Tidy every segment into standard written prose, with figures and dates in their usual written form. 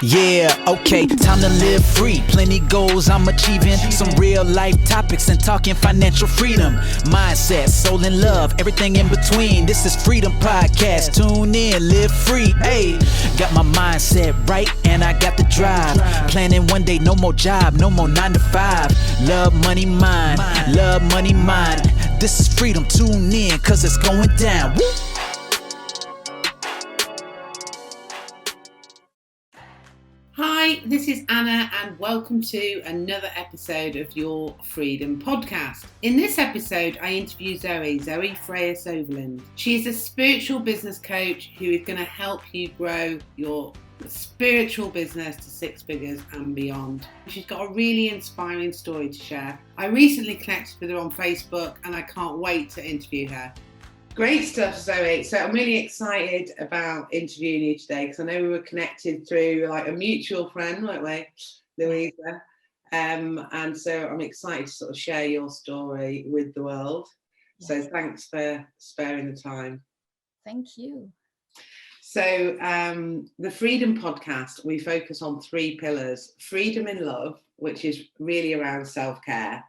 Yeah, okay, time to live free. Plenty goals I'm achieving. Some real life topics and talking financial freedom. Mindset, soul and love, everything in between. This is Freedom Podcast. Tune in, live free. Hey, got my mindset right and I got the drive. Planning one day, no more job, no more 9 to 5. Love, money, mind. Love, money, mind. This is Freedom. Tune in, cause it's going down. Woo! Hi, this is Anna and welcome to another episode of your Freedom Podcast. In this episode, I interview Szoey Freya. She is a spiritual business coach who is going to help you grow your spiritual business to 6 figures and beyond. She's got a really inspiring story to share. I recently connected with her on Facebook and I can't wait to interview her. Great stuff, Szoey. So I'm really excited about interviewing you today because I know we were connected through like a mutual friend, weren't we, Louisa? And so I'm excited to sort of share your story with the world. Yes. So thanks for sparing the time. Thank you. So the Freedom Podcast, we focus on 3 pillars: freedom in love, which is really around self-care,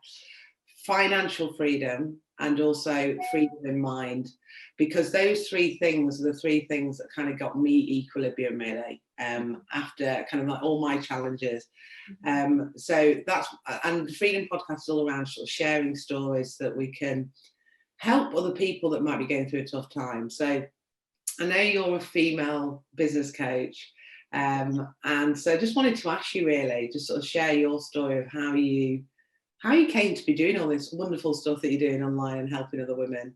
financial freedom, and also freedom in mind, because those 3 things are the 3 things that kind of got me equilibrium really after kind of like all my challenges. So that's, and the Freedom Podcast is all around sort of sharing stories so that we can help other people that might be going through a tough time. So I know you're a female business coach, and so I just wanted to ask you really, just sort of share your story of how you came to be doing all this wonderful stuff that you're doing online and helping other women.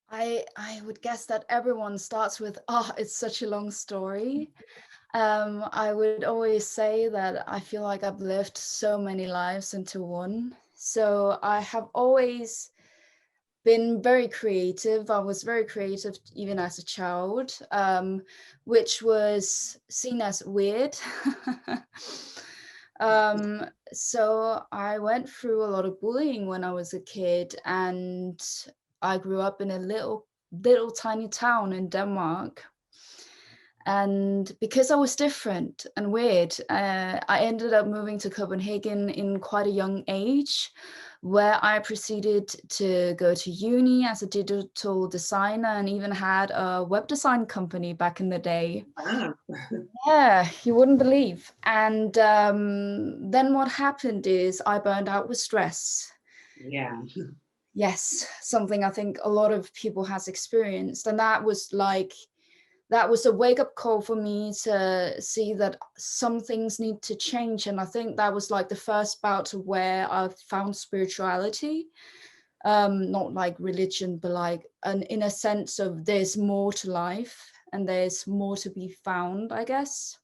I would guess that everyone starts with, it's such a long story. I would always say that I feel like I've lived so many lives into one. So I have always been very creative. I was very creative even as a child, which was seen as weird. So I went through a lot of bullying when I was a kid, and I grew up in a little tiny town in Denmark. And because I was different and weird, I ended up moving to Copenhagen in quite a young age, where I proceeded to go to uni as a digital designer and even had a web design company back in the day. Wow. Yeah, you wouldn't believe. And then what happened is I burned out with stress. Yeah. Yes, something I think a lot of people has experienced. And that was a wake-up call for me to see that some things need to change. And I think that was like the first bout of where I found spirituality, not like religion, but like in a sense of there's more to life and there's more to be found, I guess.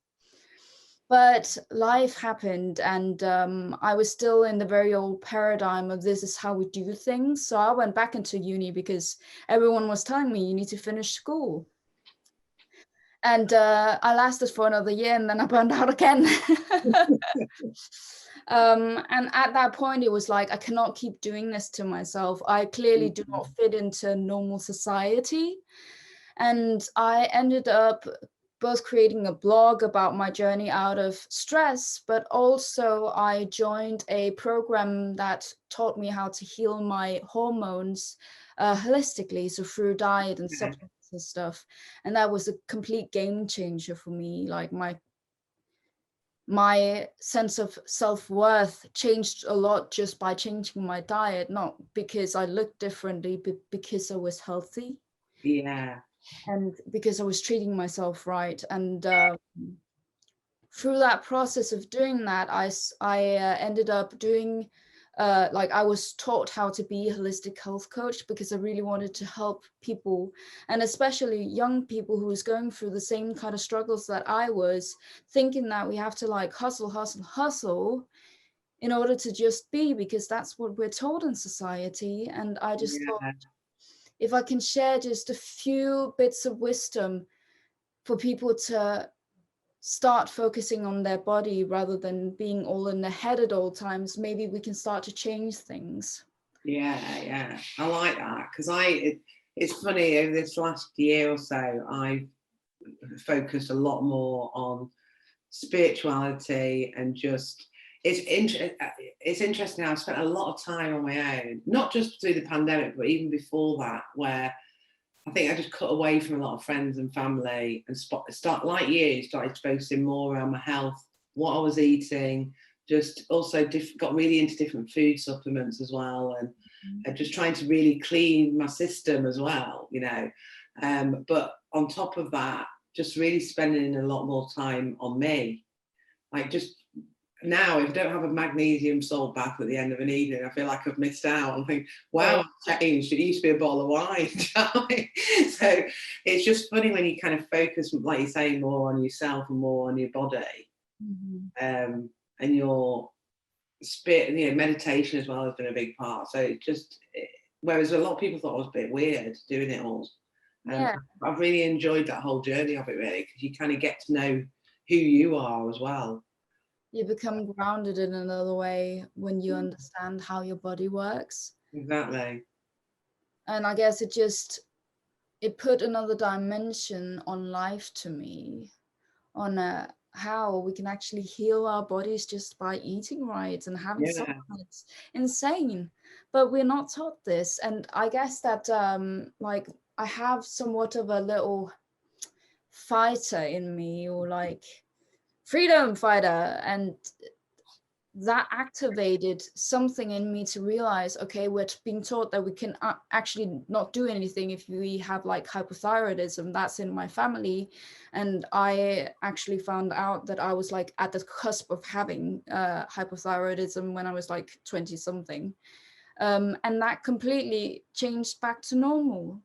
But life happened, and I was still in the very old paradigm of this is how we do things. So I went back into uni because everyone was telling me you need to finish school. And I lasted for another year and then I burned out again. And at that point, it was like, I cannot keep doing this to myself. I clearly do not fit into normal society. And I ended up both creating a blog about my journey out of stress, but also I joined a program that taught me how to heal my hormones holistically, so through diet and supplements and stuff. And that was a complete game changer for me. Like my sense of self-worth changed a lot just by changing my diet, not because I looked differently, but because I was healthy. Yeah. And because I was treating myself right. And through that process of doing that, I ended up doing, I was taught how to be a holistic health coach because I really wanted to help people, and especially young people who was going through the same kind of struggles that I was, thinking that we have to like hustle in order to just be, because that's what we're told in society. And I just thought, if I can share just a few bits of wisdom for people to start focusing on their body rather than being all in their head at all times, maybe we can start to change things. Yeah. I like that, because it's funny, over this last year or so, I've focus a lot more on spirituality and just it's interesting. I've spent a lot of time on my own, not just through the pandemic, but even before that, where I think I just cut away from a lot of friends and family and started focusing more around my health, what I was eating, just also got really into different food supplements as well, and just trying to really clean my system as well, you know. But on top of that, just really spending a lot more time on me. Like, just now, if I don't have a magnesium salt bath at the end of an evening, I feel like I've missed out. I think, wow, I've changed. It used to be a bottle of wine. So it's just funny when you kind of focus, like you say, more on yourself and more on your body, and your spirit. You know, meditation as well has been a big part. So it just, whereas a lot of people thought I was a bit weird doing it all. I've really enjoyed that whole journey of it, really, because you kind of get to know who you are as well. You become grounded in another way when you understand how your body works. Exactly. And I guess it put another dimension on life to me, on how we can actually heal our bodies just by eating right and having something. It's insane, but we're not taught this. And I guess that like I have somewhat of a little fighter in me, or like freedom fighter, and that activated something in me to realize, okay, we're being taught that we can actually not do anything if we have like hypothyroidism. That's in my family, and I actually found out that I was like at the cusp of having hypothyroidism when I was like 20 something, and that completely changed back to normal.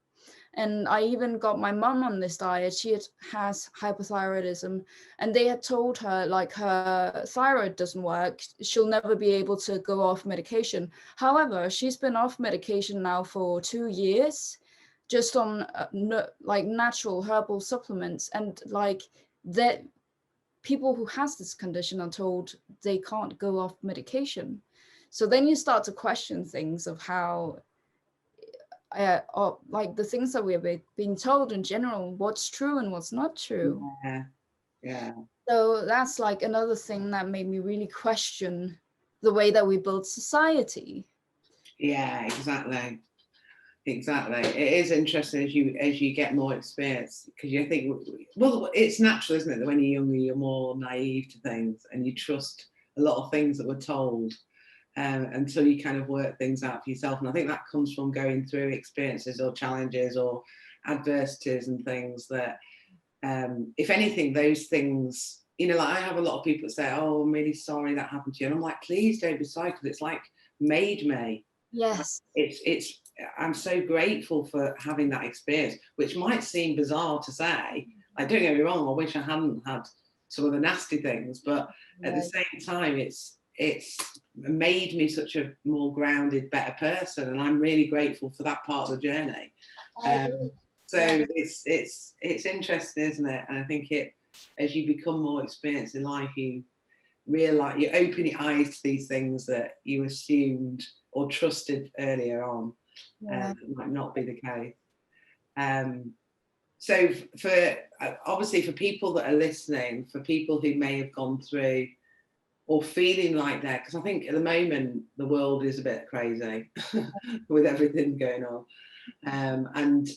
And I even got my mum on this diet. She has hypothyroidism, and they had told her like her thyroid doesn't work. She'll never be able to go off medication. However, she's been off medication now for 2 years, just on like natural herbal supplements. And like that, people who has this condition are told they can't go off medication. So then you start to question things of how like the things that we're being told in general, what's true and what's not true. So that's like another thing that made me really question the way that we build society. Exactly. It is interesting as you get more experience, because you think, well, it's natural, isn't it, that when you're younger you're more naive to things and you trust a lot of things that were told. Until you kind of work things out for yourself. And I think that comes from going through experiences or challenges or adversities and things that, if anything, those things, you know, like I have a lot of people that say, oh, I'm really sorry that happened to you. And I'm like, please don't be sorry, because it's like made me. Yes. I'm so grateful for having that experience, which might seem bizarre to say. Like, don't get me wrong, I wish I hadn't had some of the nasty things, but at the same time, it's made me such a more grounded, better person, and I'm really grateful for that part of the journey. So it's interesting, isn't it? And I think as you become more experienced in life, you realize, you open your eyes to these things that you assumed or trusted earlier on, might not be the case. So for obviously for people that are listening, for people who may have gone through or feeling like that, because I think at the moment the world is a bit crazy with everything going on. And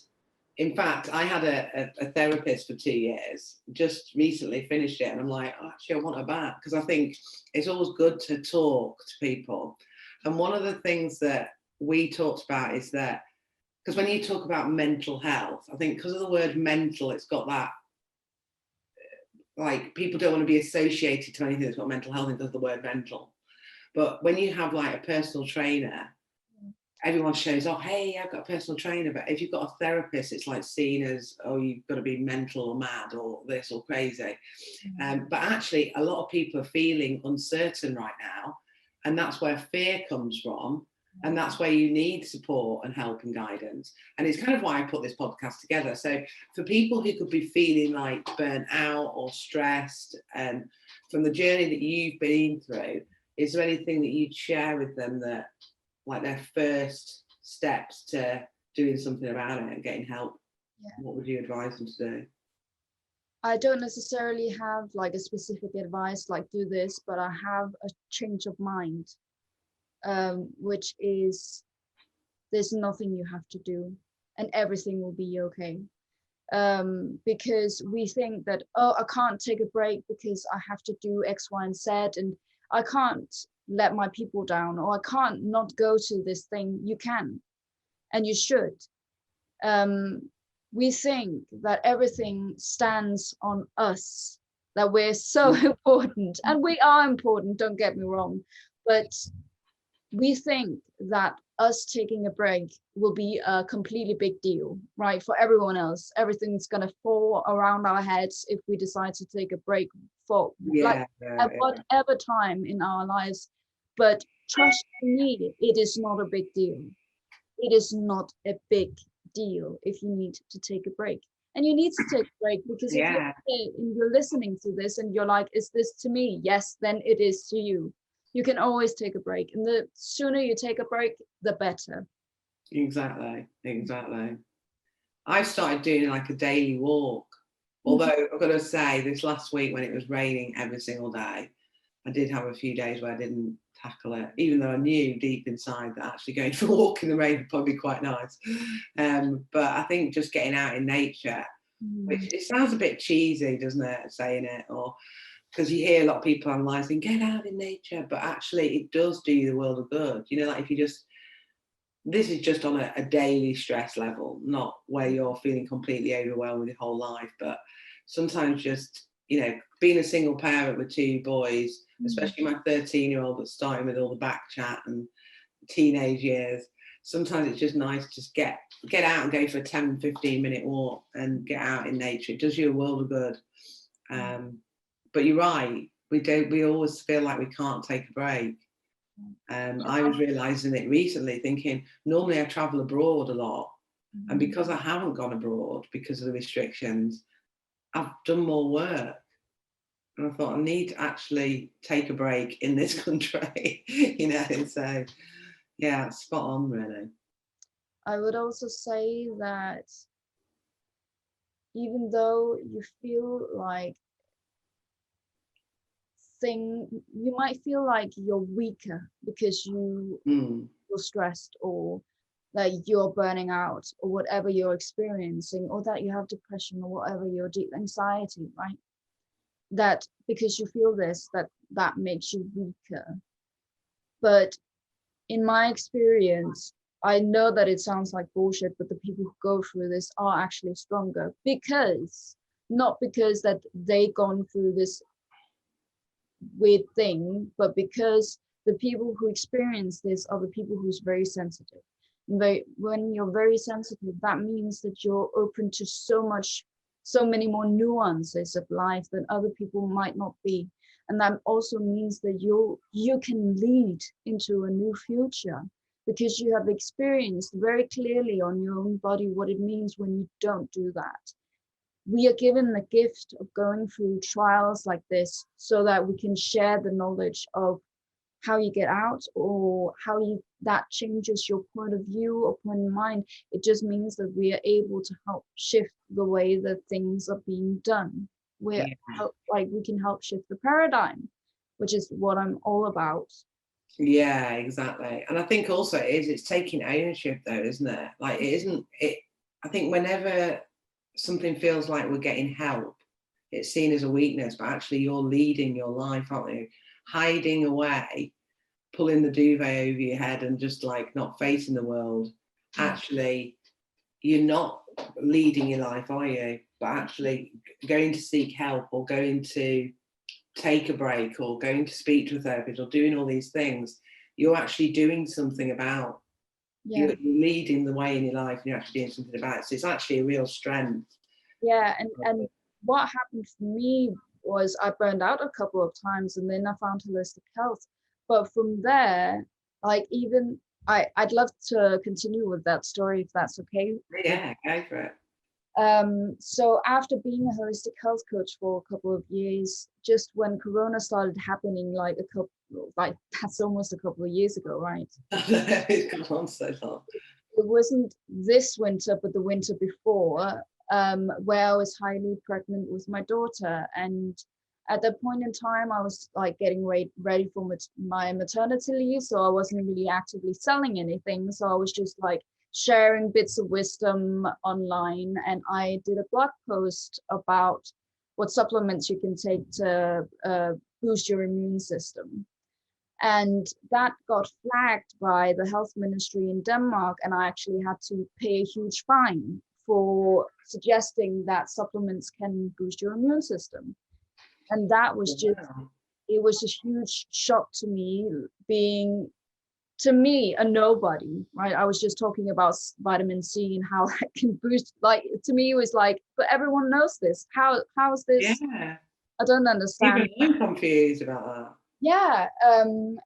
in fact, I had a therapist for 2 years, just recently finished it, and I'm like, oh, actually, I want her back, because I think it's always good to talk to people. And one of the things that we talked about is that, because when you talk about mental health, I think because of the word mental, it's got that, like, people don't want to be associated to anything that's got mental health because of the word mental. But when you have like a personal trainer, everyone shows, oh, hey, I've got a personal trainer. But if you've got a therapist, it's like seen as, oh, you've got to be mental or mad or this or crazy. But actually, a lot of people are feeling uncertain right now. And that's where fear comes from. And that's where you need support and help and guidance. And it's kind of why I put this podcast together. So for people who could be feeling like burnt out or stressed, and from the journey that you've been through, is there anything that you'd share with them that, like, their first steps to doing something about it and getting help? What would you advise them to do? I don't necessarily have like a specific advice, like do this, but I have a change of mind, which is there's nothing you have to do and everything will be okay. Because we think that, oh, I can't take a break because I have to do X, Y, and Z, and I can't let my people down, or I can't not go to this thing. You can, and you should. We think that everything stands on us, that we're so important, and we are important, don't get me wrong, but we think that us taking a break will be a completely big deal, right? For everyone else, everything's gonna fall around our heads if we decide to take a break for at whatever time in our lives. But trust me, it is not a big deal. It is not a big deal if you need to take a break. And you need to take a break because if you're listening to this and you're like, is this to me? Yes, then it is to you. You can always take a break, and the sooner you take a break, the better. Exactly. I've started doing like a daily walk, although I've got to say this last week when it was raining every single day, I did have a few days where I didn't tackle it, even though I knew deep inside that actually going for a walk in the rain would probably be quite nice. But I think just getting out in nature, which it sounds a bit cheesy, doesn't it, saying it, or because you hear a lot of people online saying get out in nature, but actually it does do you the world of good. You know, like if you just, this is just on a daily stress level, not where you're feeling completely overwhelmed with your whole life, but sometimes just, you know, being a single parent with 2 boys, especially my 13-year-old that's starting with all the back chat and teenage years, sometimes it's just nice to just get out and go for a 10-15 minute walk and get out in nature. It does you a world of good. But you're right, we always feel like we can't take a break. I was realizing it recently, thinking normally I travel abroad a lot, and because I haven't gone abroad because of the restrictions, I've done more work, and I thought I need to actually take a break in this country. You know, so yeah, spot on really. I would also say that even though you feel like you might feel like you're weaker because you're stressed, or that you're burning out, or whatever you're experiencing, or that you have depression, or whatever your deep anxiety, right? That because you feel this, that makes you weaker. But in my experience, I know that it sounds like bullshit, but the people who go through this are actually stronger, not because that they've gone through this weird thing, but because the people who experience this are the people who's very sensitive. When you're very sensitive, that means that you're open to so many more nuances of life that other people might not be. And that also means that you can lead into a new future because you have experienced very clearly on your own body what it means when you don't do that. We are given the gift of going through trials like this so that we can share the knowledge of how you get out, or that changes your point of view or point of mind. It just means that we are able to help shift the way that things are being done. We can help shift the paradigm, which is what I'm all about. Yeah, exactly. And I think also it's taking ownership though, isn't it? Like I think whenever something feels like we're getting help, it's seen as a weakness, but actually you're leading your life, aren't you? Hiding away, pulling the duvet over your head and just like not facing the world. Actually, you're not leading your life, are you? But actually going to seek help, or going to take a break, or going to speak to a therapist, or doing all these things, you're actually doing something about. You're leading the way in your life, and you're actually doing something about it. So it's actually a real strength. Yeah, and what happened for me was I burned out a couple of times, and then I found holistic health. But from there, like even I'd love to continue with that story if that's okay. Yeah, go for it. So after being a holistic health coach for a couple of years, just when Corona started happening, that's almost a couple of years ago, right? It's gone on so long. It wasn't this winter, but the winter before. where I was highly pregnant with my daughter. And at that point in time, I was like getting ready for my maternity leave. So I wasn't really actively selling anything. So I was just like sharing bits of wisdom online. And I did a blog post about what supplements you can take to boost your immune system. And that got flagged by the health ministry in Denmark. And I actually had to pay a huge fine for suggesting that supplements can boost your immune system. And that was just, it was a huge shock to me, being, to me, a nobody, right? I was just talking about vitamin C and how that can boost, like, to me, it was like, but everyone knows this. How's this? Yeah. I don't understand. Even I'm confused about that. Yeah. And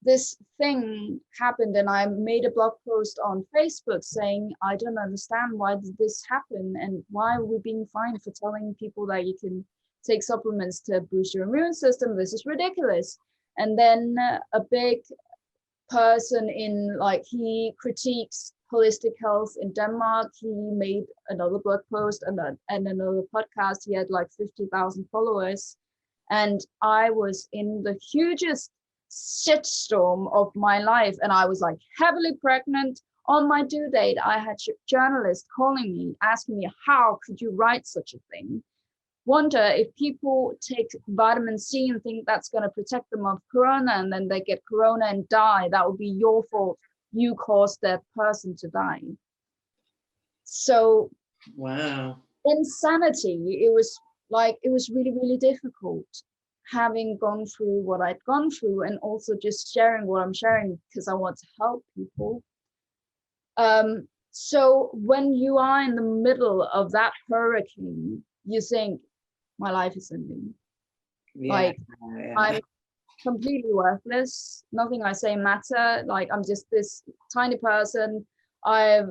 this thing happened, and I made a blog post on Facebook saying, I don't understand, why did this happen, and why are we being fined for telling people that you can take supplements to boost your immune system? This is ridiculous. And then a big person in, like, he critiques holistic health in Denmark, he made another blog post and another podcast. He had like 50,000 followers, and I was in the hugest shitstorm of my life. And I was like heavily pregnant. On my due date, I had journalists calling me, asking me, how could you write such a thing? Wonder if people take vitamin C and think that's going to protect them of corona, and then they get corona and die, that would be your fault. You caused that person to die. So, wow, insanity. It was really, really difficult, having gone through what I'd gone through, and also just sharing what I'm sharing because I want to help people. So when you are in the middle of that hurricane, you think, my life is ending. I'm completely worthless. Nothing I say matter. Like, I'm just this tiny person. I'm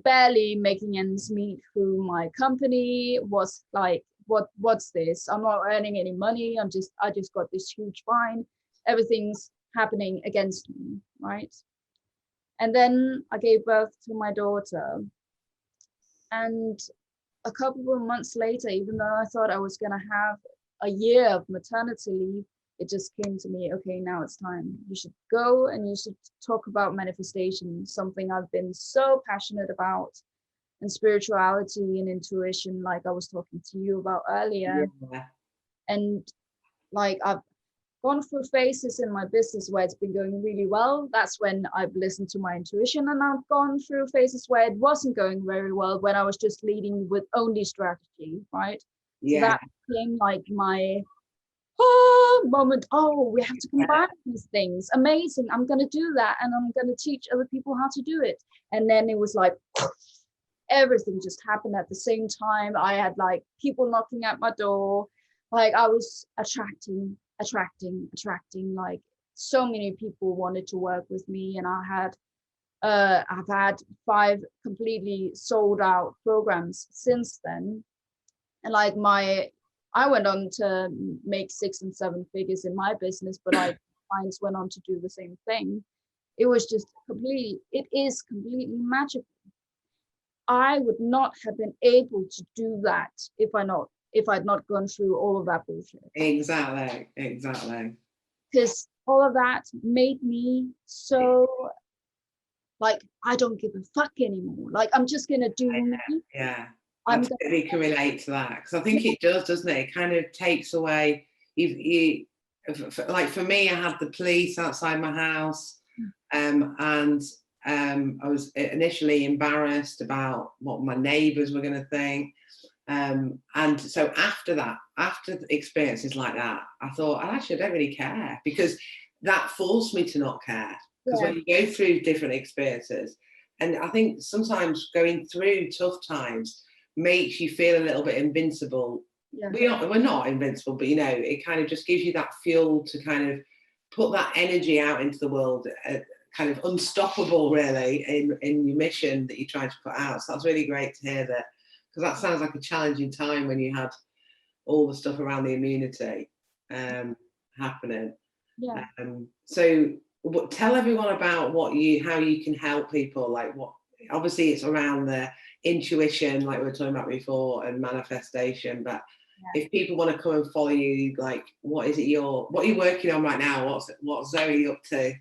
barely making ends meet through my company. What's this? I'm not earning any money. I just got this huge fine. Everything's happening against me, right? And then I gave birth to my daughter. And a couple of months later, even though I thought I was going to have a year of maternity leave, it just came to me, okay, now it's time. You should go and you should talk about manifestation, something I've been so passionate about, and spirituality and intuition, like I was talking to you about earlier. Yeah. And like, I've gone through phases in my business where it's been going really well. That's when I've listened to my intuition. And I've gone through phases where it wasn't going very well, when I was just leading with only strategy, right? Yeah. So that became like my moment. Oh, we have to combine these things. Amazing. I'm going to do that. And I'm going to teach other people how to do it. And then it was like, everything just happened at the same time. I had like people knocking at my door. Like, I was attracting, like so many people wanted to work with me. And I've had 5 completely sold out programs since then. And like I went on to make 6 and 7 figures in my business, but clients went on to do the same thing. It was just it is completely magical. I would not have been able to do that if I'd not gone through all of that bullshit. Exactly. Because all of that made me so, like, I don't give a fuck anymore. Like, I'm just gonna do me. Yeah, I totally can relate to that, because I think it does, doesn't it? It kind of takes away. Like for me, I had the police outside my house, and I was initially embarrassed about what my neighbours were going to think. And so after experiences like that, I thought, actually, I don't really care, because that forced me to not care. Because when you go through different experiences, and I think sometimes going through tough times makes you feel a little bit invincible. Yeah. We're not invincible, but it kind of just gives you that fuel to kind of put that energy out into the world, kind of unstoppable, really, in your mission that you're trying to put out. So that's really great to hear that, because that sounds like a challenging time when you had all the stuff around the immunity happening. Yeah. So tell everyone about how you can help people, like obviously it's around the intuition, like we were talking about before, and manifestation. But if people want to come and follow you, like, what are you working on right now? What's Zoe up to?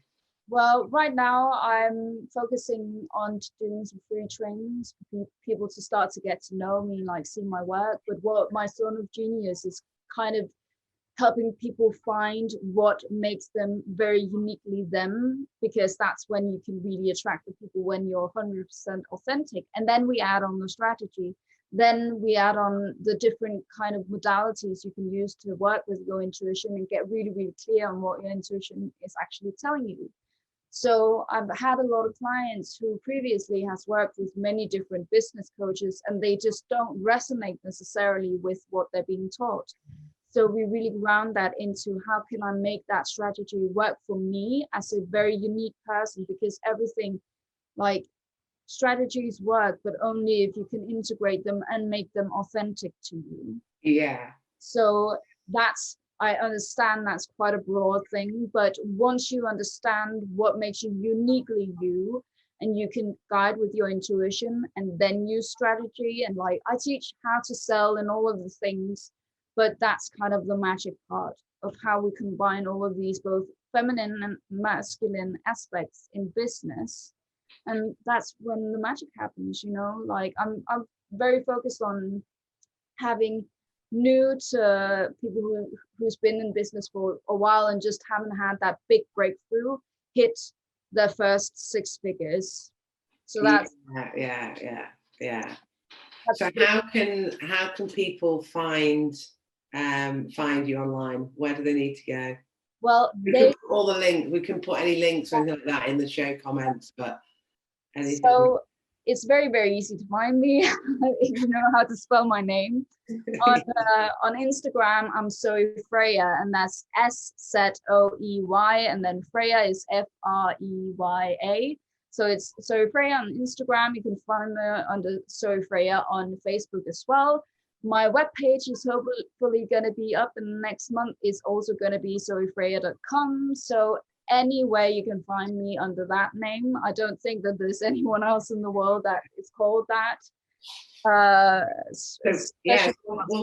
Well, right now I'm focusing on doing some free trainings for people to start to get to know me, like see my work. But what my zone of genius is kind of helping people find what makes them very uniquely them, because that's when you can really attract the people, when you're 100% authentic. And then we add on the strategy. Then we add on the different kind of modalities you can use to work with your intuition and get really, really clear on what your intuition is actually telling you. So I've had a lot of clients who previously has worked with many different business coaches, and they just don't resonate necessarily with what they're being taught. So we really ground that into how can I make that strategy work for me as a very unique person, because everything, like, strategies work, but only if you can integrate them and make them authentic to you. Yeah. So I understand that's quite a broad thing, but once you understand what makes you uniquely you, and you can guide with your intuition and then use strategy, and like I teach how to sell and all of the things, but that's kind of the magic part of how we combine all of these both feminine and masculine aspects in business. And that's when the magic happens, like I'm very focused on having new to people who's been in business for a while and just haven't had that big breakthrough hit their first 6 figures. So that's yeah. So how can people find you online? Where do they need to go? Well, we can put any links or anything like that in the show comments, but anything. So it's very, very easy to find me if you know how to spell my name. On Instagram, I'm Szoey Freya, and that's Szoey, and then Freya is Freya. So it's Szoey Freya on Instagram. You can find me under Szoey Freya on Facebook as well. My webpage is hopefully going to be up in the next month. It's also going to be szoeyfreya.com. So anywhere you can find me under that name. I don't think that there's anyone else in the world that is called that. We'll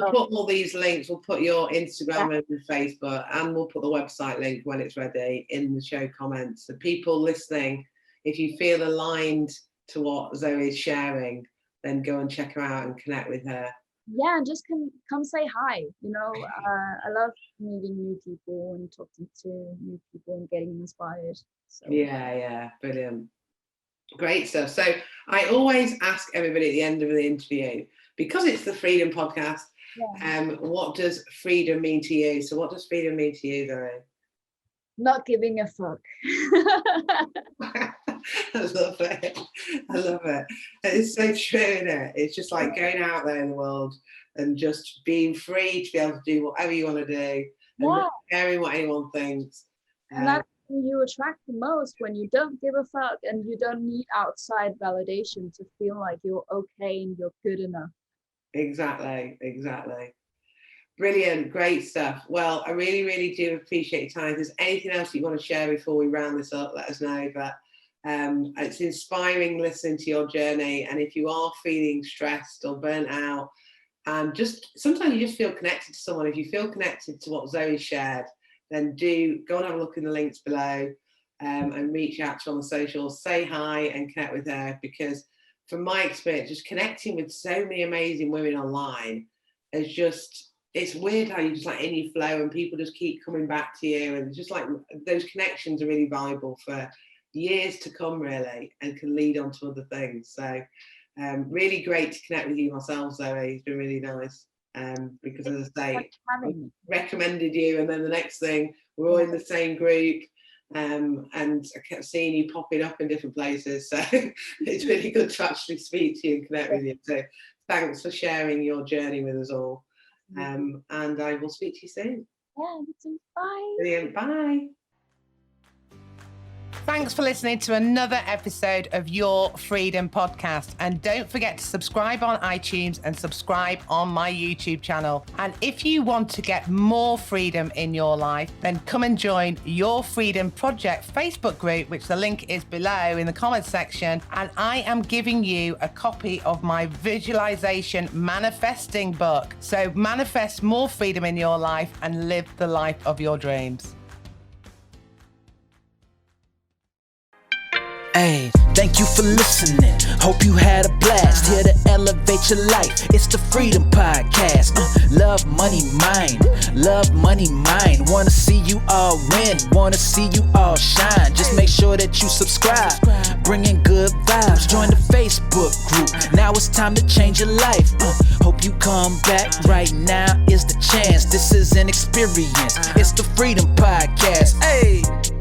put all these links. We'll put your Instagram and Facebook, and we'll put the website link when it's ready in the show comments. The people listening, if you feel aligned to what Zoe is sharing, then go and check her out and connect with her. Yeah, and just come say hi. I love meeting new people and talking to new people and getting inspired. So. Yeah, brilliant. Great stuff. So I always ask everybody at the end of the interview, because it's the Freedom Podcast, what does freedom mean to you? So what does freedom mean to you, Zoe? Not giving a fuck. I love it. It's so true, isn't it? It's just like going out there in the world and just being free to be able to do whatever you want to do, and not caring what anyone thinks. And that's when you attract the most, when you don't give a fuck and you don't need outside validation to feel like you're okay and you're good enough. Exactly. Brilliant, great stuff. Well, I really, really do appreciate your time. If there's anything else you want to share before we round this up, let us know. But it's inspiring listening to your journey. And if you are feeling stressed or burnt out, just sometimes you just feel connected to someone. If you feel connected to what Zoe shared, then do go and have a look in the links below, and reach out to her on the socials, say hi and connect with her, because from my experience, just connecting with so many amazing women online is just, it's weird how you just like in your flow and people just keep coming back to you, and just like those connections are really valuable for years to come, really, and can lead on to other things. So really great to connect with you myself, Zoe. It's been really nice, because as I say, I recommended you, and then the next thing we're all in the same group, and I kept seeing you popping up in different places, so it's really good to actually speak to you and connect with you. So thanks for sharing your journey with us all. And I will speak to you soon. Yeah, bye. Brilliant, bye. Thanks for listening to another episode of Your Freedom Podcast. And don't forget to subscribe on iTunes and subscribe on my YouTube channel. And if you want to get more freedom in your life, then come and join Your Freedom Project Facebook group, which the link is below in the comments section. And I am giving you a copy of my visualization manifesting book. So manifest more freedom in your life and live the life of your dreams. Hey, thank you for listening. Hope you had a blast. Here to elevate your life. It's the Freedom Podcast. Love, money, mind. Love, money, mind. Wanna see you all win. Wanna see you all shine. Just make sure that you subscribe. Bringing good vibes. Join the Facebook group. Now it's time to change your life. Hope you come back. Right now is the chance. This is an experience. It's the Freedom Podcast. Hey.